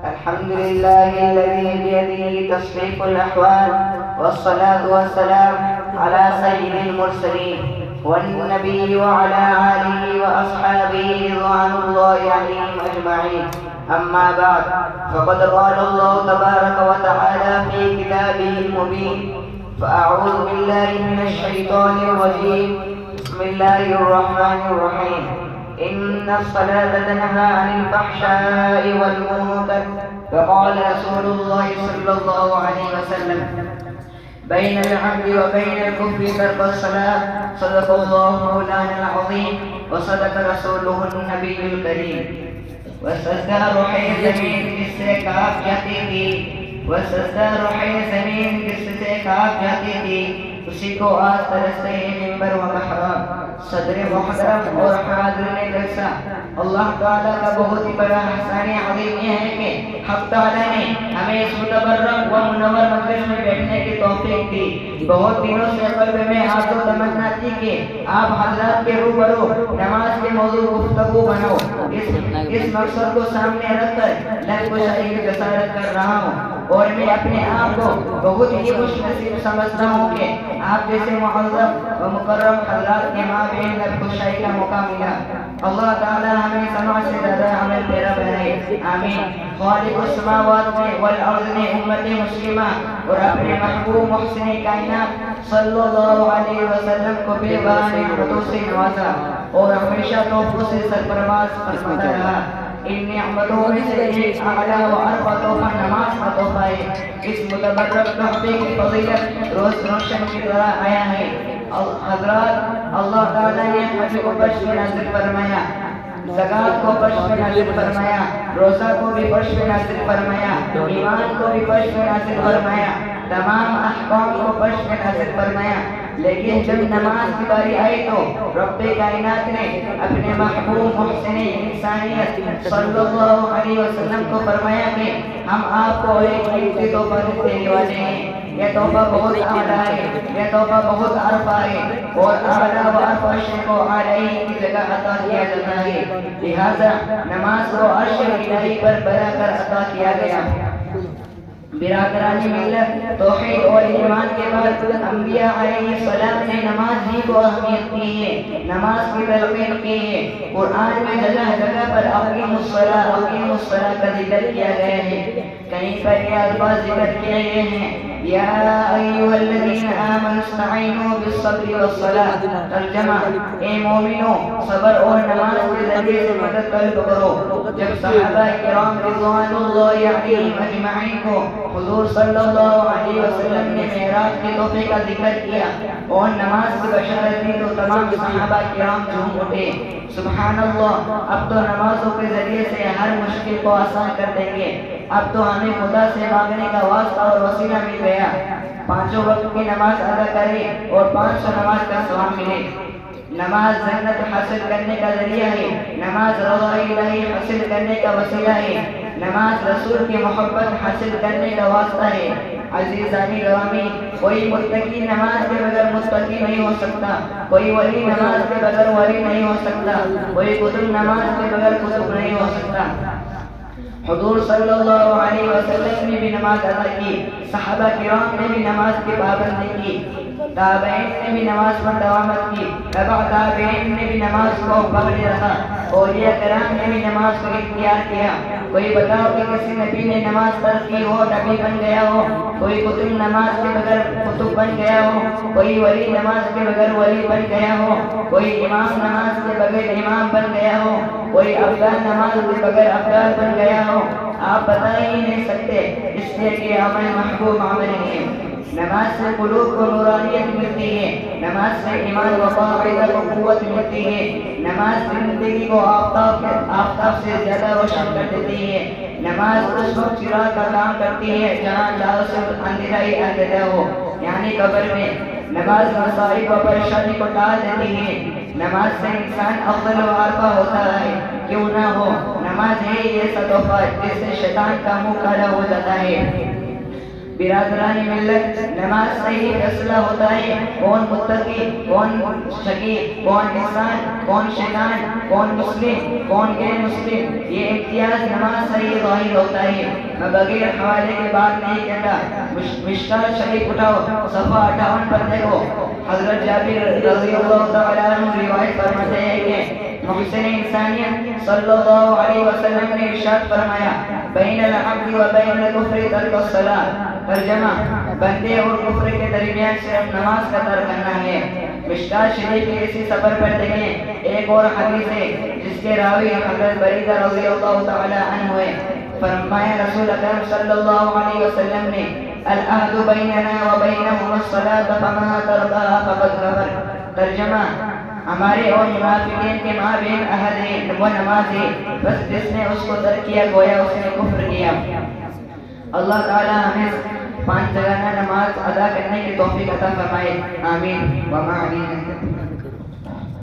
الحمد لله الذي بيده تصريف الأحوال، والصلاة والسلام على سيد المرسلين والنبي وعلى آله وأصحابه رضوان الله عليهم أجمعين. أما بعد، فقد قال الله تبارك وتعالى في كتابه المبين: فأعوذ بالله من الشيطان الرجيم. بسم الله الرحمن الرحيم. إن الصلاة تنهى عن الفحشاء والمنكر. فقال رسول الله صلى الله عليه وسلم: بين العبد وبين الكفر ترك الصلاة. صدق الله مولانا العظيم وصدق رسوله النبي الكريم. وسجدہ روح زمین جس سے کاپ جاتی تھی، وسجدہ روح زمین جس سے کاپ جاتی تھی، اسی کو آج ترستے ہیں منبر و محراب. صدر محترم اور حاضرین جلسہ، اللہ تعالیٰ کا بہت ہی بڑا احسان عظیم یہ ہے کہ حق تعالیٰ نے ہمیں اس متبرک و منور مجلس میں بیٹھنے کی توفیق دی. بہت دنوں سے قلب میں آرزو و تمنا تھی کہ آپ حضرات کے روبرو نماز کے موضوع گفتگو بنو. اس مقصد کو سامنے رکھ کر لب گشائی کی جسارت کر رہا ہوں، اور میں اپنے آپ کو بہت ہی خوش نصیب سمجھتا ہوں کہ آپ جیسے معزز و مکرم حضرات کے مابین لب گشائی کا موقع ملا. اللہ تعالی ہمیں سماج سے زیادہ عمل پیرا بنائے، آمین. خالق السماوات والارض نے امت مسلمہ اور اپنے محبوب محسن کائنات صلی اللہ علیہ وسلم کو بے بہانے نعمتوں سے نوازا اور ہمیشہ تحفوں سے سرفراز فرماتا رہا. ان نعمتوں میں سے ایک اعلیٰ و ارفع تحفہ نماز کا تحفہ ہے. اس متبرک تحفے کی فضیلت روز روشن کی طرح آیا ہے. حضرات، اللہ تعالیٰ نے حج کو فرض میں نازل فرمایا، زکوٰۃ کو فرض میں نازل فرمایا، روزہ کو بھی فرض میں نازل فرمایا، ایمان کو بھی فرض میں نازل فرمایا، تمام احکام کو فرض میں نازل فرمایا. لیکن جب نماز کی باری آئی تو رب کائنات نے اپنے محبوب محسن انسانیت صلی اللہ علیہ وسلم کو فرمایا کہ ہم آپ کو ایک قیمتی تحفہ دینے والے ہیں. یہ تحفہ بہت اعلیٰ ہے، یہ تحفہ بہت عرفہ ہے، اور اعلیٰ و عرفہ شے کو علیہ کی جگہ عطا کیا جاتا ہے. لہذا نماز کو عرش الہی پر بڑھا کر عطا کیا گیا. برادران ملت، توحید اور ایمان کے بعد انبیاء علیہ السلام نے نماز ہی کو اہمیت دی ہے، نماز کی تلقین کی ہے. قرآن میں جگہ جگہ پر اقیموا الصلاۃ کا ذکر کیا گیا ہے. کہیں پر یہ الفاظ ذکر کیے گئے ہیں: یا ایھا الذین آمنوا استعینوا بالصبر والصلاۃ. ترجمہ: اے مومنو، صبر اور نماز کے ذریعے سے مدد طلب کرو. جب صحابہ کرام رضوان اللہ علیہم اجمعین کو حضور صلی اللہ علیہ وسلم نے معراج کے تحفے کا ذکر کیا اور نماز کی بشارت دی تو تمام صحابہ کرام جھوم اٹھے. سبحان اللہ، اب تو نمازوں کے ذریعے سے ہر مشکل کو آسان کر دیں گے. اب تو ہمیں خدا سے مانگنے کا واسطہ اور وسیلہ مل گیا. 5 وقت کی نماز ادا کرے اور 500 نماز کا ثواب ملے. نماز جنت حاصل کرنے کا ذریعہ ہے، نماز رضا الہی حاصل کرنے کا وسیلہ ہے، نماز رسول کی محبت حاصل کرنے کا واسطہ ہے. عزیزان گرامی، کوئی متقی نماز کے بغیر متقی نہیں ہو سکتا، کوئی ولی نماز کے بغیر ولی نہیں ہو سکتا، کوئی قطب نماز کے بغیر قطب نہیں ہو سکتا. حضور صلی اللہ علیہ وسلم نے بھی نماز ادا کی، صحابہ کرام نے بھی نماز کی پابندی کی، تابعین نے بھی نماز پر دعوت کی، تبع تابعین نے بھی نماز کو پکڑے رکھا، اولیاء کرام نے بھی نماز کو اختیار کیا. کوئی بتاؤ کہ کسی نبی نے نماز ترک کی ہو نبی بن گیا ہو، کوئی قطب نماز کے بغیر قطب بن گیا ہو، کوئی ولی نماز کے بغیر ولی بن گیا ہو، کوئی امام نماز کے بغیر امام بن گیا ہو، کوئی ابدال نماز کے بغیر ابدال بن گیا ہو. آپ بتا ہی نہیں سکتے، اس لیے کہ عمل محبوب عمل ہے. نماز سے قلوب کو نورانیت ملتی ہے، نماز سے ایمان و عقیدہ کو قوت ملتی ہے، نماز زندگی کو آفتاب سے زیادہ روشن کر دیتی ہے. نماز اس وقت چراغ کا کام کرتی ہے جہاں چاروں سے اندھیرا ہی اندھیرا ہو، یعنی قبر میں. نماز مصائب و پریشانی کو ٹال دیتی ہے. نماز سے انسان افضل و عارفہ ہوتا ہے. کیوں نہ ہو، نماز ہے یہ ایسا تحفہ جس سے شیطان کا منہ کالا ہو جاتا ہے. برادران ملت، نماز سے ہی فیصلہ ہوتا ہے کون متقی، کون شقی، کون انسان، کون شیطان، کون مسلم، کون غیر مسلم۔ یہ امتیاز نماز سے ہی ظاہر ہوتا ہے۔ میں بغیر حوالے کے بات نہیں کہتا۔ مشکات شریف اٹھاؤ، صفحہ 58 پر دیکھو۔ حضرت جابر رضی اللہ تعالیٰ عنہ روایت فرماتے ہیں کہ محسن انسانیت صلی اللہ علیہ وسلم نے ارشاد فرمایا بین العبد و بین الکفر ترک الصلاۃ۔ ترجمہ، بندے اور کفر کے درمیان صرف نماز کا ترک کرنا ہے۔ مشکات شریف کے اسی سفر پر دیکھیں ایک اور حدیث ہے جس کے راوی حضرت بریدہ رضی اللہ تعالی عنہ ہے۔ فرمایا رسول اکرم صلی اللہ علیہ وسلم نے العہد بیننا و بینہم الصلاۃ فما ترکها فقد کفر۔ ترجمہ، ہمارے اور منافقین کے مابین عہد ہے وہ نماز ہے، بس جس نے اس کو ترک کیا گویا اس نے کفر کیا۔ اللہ تعالی ہمیں 5 جگہ نماز ادا کرنے کی توفیق عطا فرمائے، آمین۔ وما علینا